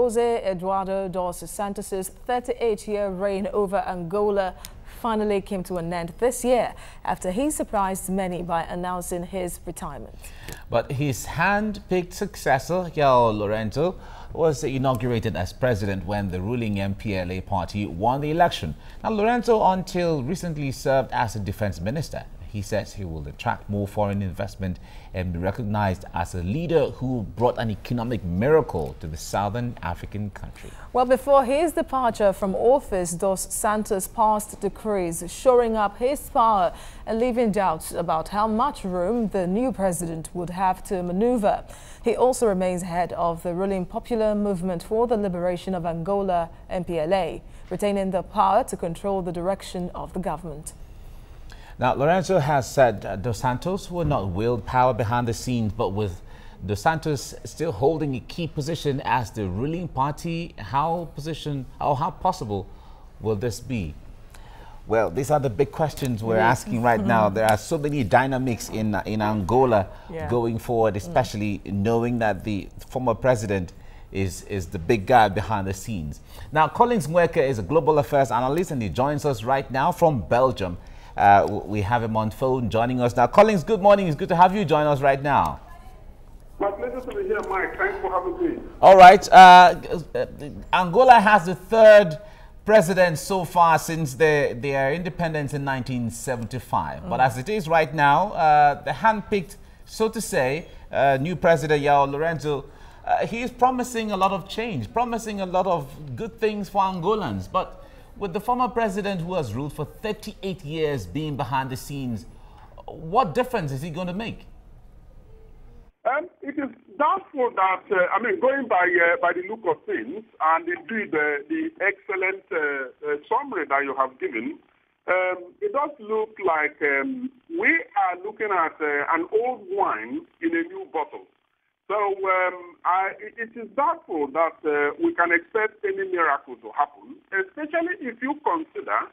Jose Eduardo dos Santos' 38-year reign over Angola finally came to an end this year after he surprised many by announcing his retirement. But his hand-picked successor, João Lourenço, was inaugurated as president when the ruling MPLA party won the election. Now, Lourenço until recently served as a defense minister. He says he will attract more foreign investment and be recognized as a leader who brought an economic miracle to the southern African country. Well, before his departure from office, Dos Santos passed decrees shoring up his power and leaving doubts about how much room the new president would have to maneuver. He also remains head of the ruling Popular Movement for the Liberation of Angola, MPLA, retaining the power to control the direction of the government. Now, Lourenço has said Dos Santos will not wield power behind the scenes, but with Dos Santos still holding a key position as the ruling party, how possible will this be? Well, these are the big questions we're asking right now. There are so many dynamics in Angola going forward, especially knowing that the former president is the big guy behind the scenes. Now, Collins Mweke is a global affairs analyst and he joins us right now from Belgium. We have him on phone joining us now. Collins, good morning. It's good to have you join us right now. My pleasure to be here, Mike. Thanks for having me. All right. Angola has the third president so far since their independence in 1975. But as it is right now, the hand-picked, so to say, new president, João Lourenço, he is promising a lot of change, promising a lot of good things for Angolans. But with the former president who has ruled for 38 years being behind the scenes, what difference is he going to make? It is doubtful that, going by the look of things, and indeed the excellent summary that you have given, it does look like we are looking at an old wine in a new bottle. So it is doubtful that we can expect any miracle to happen, especially if you consider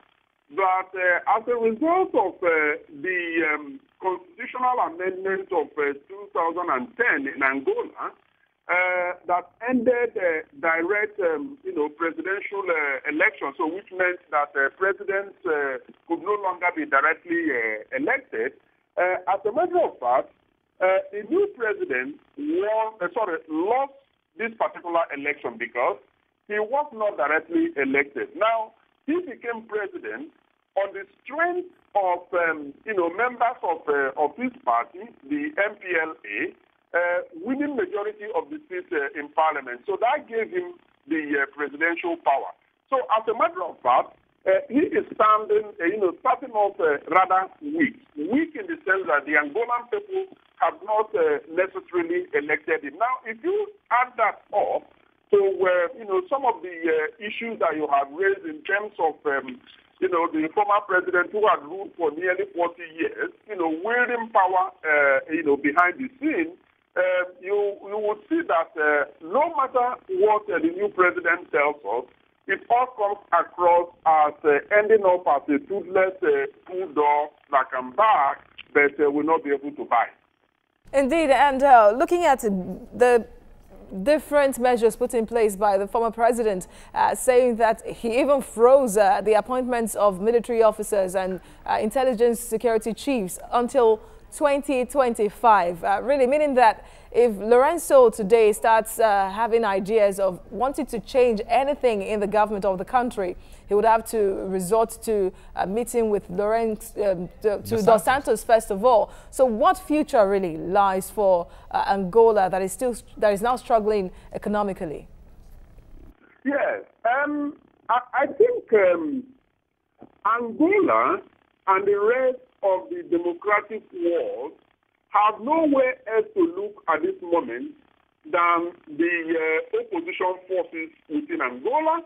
that as a result of the constitutional amendment of 2010 in Angola, that ended direct, presidential elections, so which meant that presidents could no longer be directly elected. As a matter of fact, the new president lost this particular election because he was not directly elected. Now, he became president on the strength of, members of his party, the MPLA, winning majority of the seats in parliament. So that gave him the presidential power. So as a matter of fact, he is starting off rather weak. Weak in the sense that the Angolan people have not necessarily elected him. Now, if you add that up to, some of the issues that you have raised in terms of, the former president who had ruled for nearly 40 years, wielding power, behind the scene, you would see that no matter what the new president tells us, it all comes across as ending up as a toothless bulldog that can bark but will not be able to bite. Indeed, and looking at the different measures put in place by the former president, saying that he even froze the appointments of military officers and intelligence security chiefs until 2025, really meaning that if Lourenço today starts having ideas of wanting to change anything in the government of the country, he would have to resort to a meeting with Dos Santos first of all. So what future really lies for Angola that is now struggling economically? Yes, I think Angola and the rest of the democratic world have nowhere else to look at this moment than the opposition forces within Angola,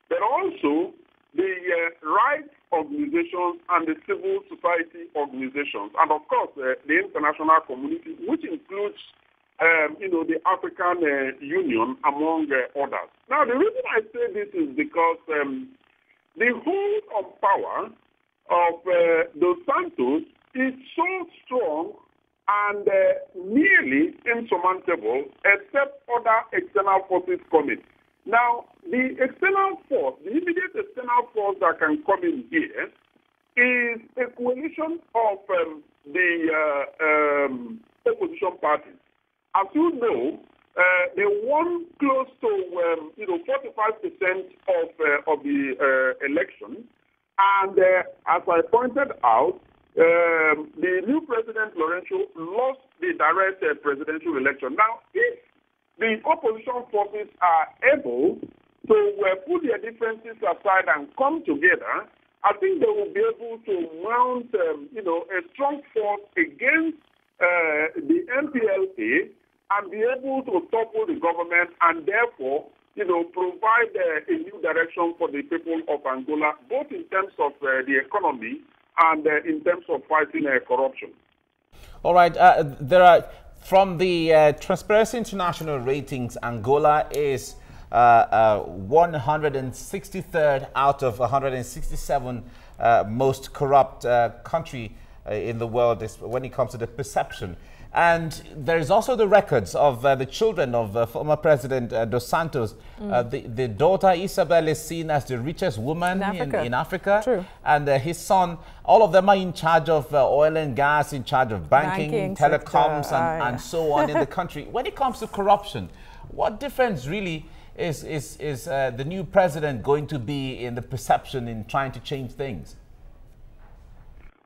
but also the rights organizations and the civil society organizations, and of course the international community, which includes the African Union, among others. Now, the reason I say this is because the hold of power of Dos Santos is so strong and nearly insurmountable, except other external forces coming. Now, the external force, the immediate external force that can come in here is a coalition of the opposition parties. As you know, they won close to 45% of the election, and as I pointed out, the new president Lorenzo lost the direct presidential election. Now, if the opposition forces are able to put their differences aside and come together, I think they will be able to mount, a strong force against the MPLA and be able to topple the government and therefore, provide a new direction for the people of Angola, both in terms of the economy and in terms of fighting corruption. All right. There are, from the Transparency International ratings, Angola is 163rd out of 167 most corrupt country in the world when it comes to the perception. And there is also the records of the children of former President Dos Santos. The daughter Isabel is seen as the richest woman in Africa. True. And his son, all of them are in charge of oil and gas, in charge of banking telecoms, and so on in the country. When it comes to corruption, what difference really is the new president going to be in the perception in trying to change things?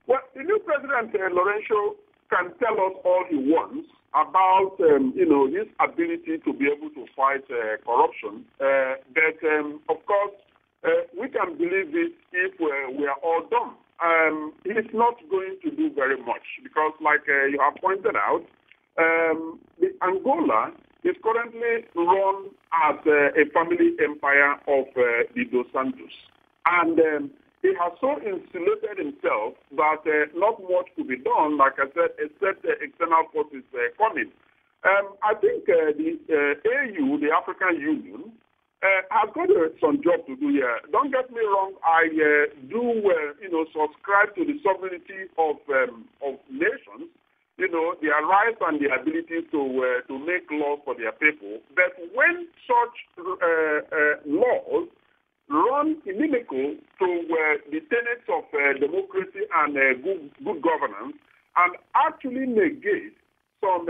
Well, the new president, Lorenzo, can tell us all he wants about, his ability to be able to fight corruption. But, of course, we can believe it if we are all done. He's not going to do very much because, like you have pointed out, the Angola is currently run as a family empire of the Dos Santos. And he has so insulated himself that not much could be done, like I said, except external forces coming. I think the AU, the African Union, has got some job to do here. Don't get me wrong, I do subscribe to the sovereignty of nations, their rights and their ability to make laws for their people. But when such laws run inimical to the tenets of democracy and good governance and actually negate some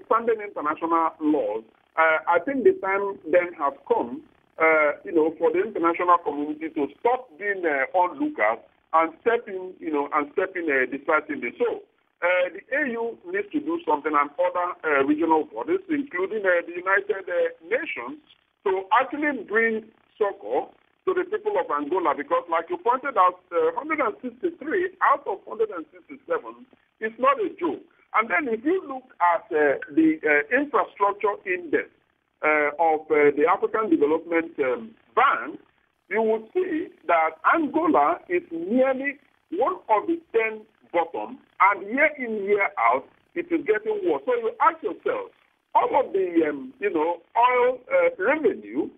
standing international laws, I think the time then has come, for the international community to stop being onlookers and step in, decisively. So the AU needs to do something, and other regional bodies, including the United Nations, to actually bring succor to the people of Angola, because like you pointed out, 163 out of 167 is not a joke. And then if you look at the infrastructure index of the African Development Bank, you will see that Angola is nearly one of the 10 bottom, and year in, year out, it is getting worse. So you ask yourself, all of the oil revenue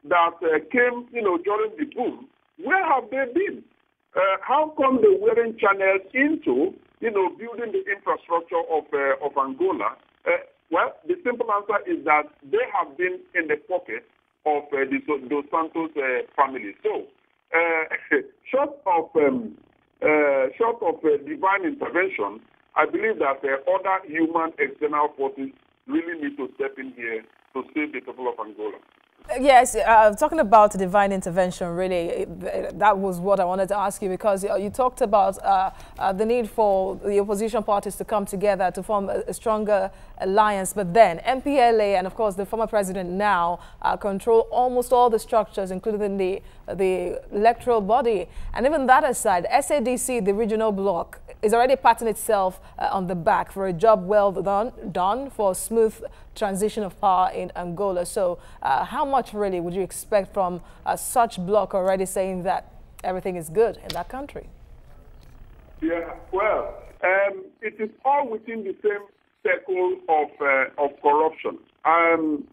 that came, during the boom, where have they been? How come they weren't channeled into, building the infrastructure of Angola? Well, the simple answer is that they have been in the pocket of the Dos Santos family. So, short of divine intervention, I believe that other human external forces really need to step in here to save the people of Angola. Yes, talking about divine intervention, really, that was what I wanted to ask you, because you talked about the need for the opposition parties to come together to form a stronger alliance. But then MPLA and, of course, the former president now control almost all the structures, including the electoral body. And even that aside, SADC, the regional bloc, is already patting itself on the back for a job well done for a smooth transition of power in Angola. So how much really would you expect from such bloc already saying that everything is good in that country? Yeah, well, it is all within the same circle of corruption.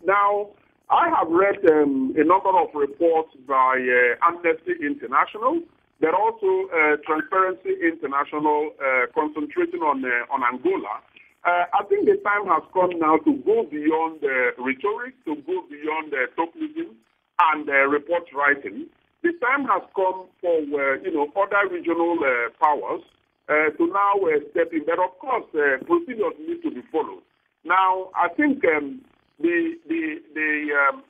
Now, I have read a number of reports by Amnesty International. There are also Transparency International concentrating on Angola. I think the time has come now to go beyond rhetoric, to go beyond tokenism and report writing. The time has come for other regional powers to now step in. But of course, procedures need to be followed. Now, I think the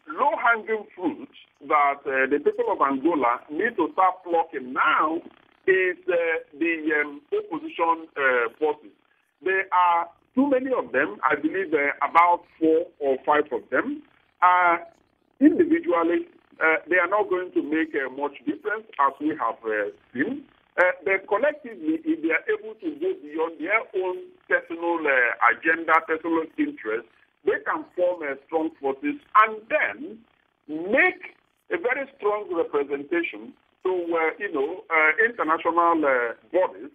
low-hanging fruit that the people of Angola need to start plucking now is the opposition forces. There are too many of them. I believe about 4 or 5 of them. Individually, they are not going to make much difference, as we have seen. But collectively, if they are able to go beyond their own personal agenda, personal interests, they can form strong forces and then make a very strong representation to international bodies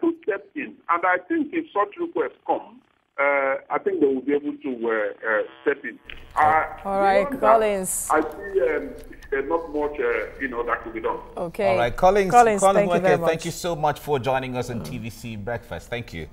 to step in. And I think if such requests come, I think they will be able to step in. All right, Collins. I see not much, that could be done. Okay. All right, Collins, thank you very much. Thank you so much for joining us on TVC Breakfast. Thank you.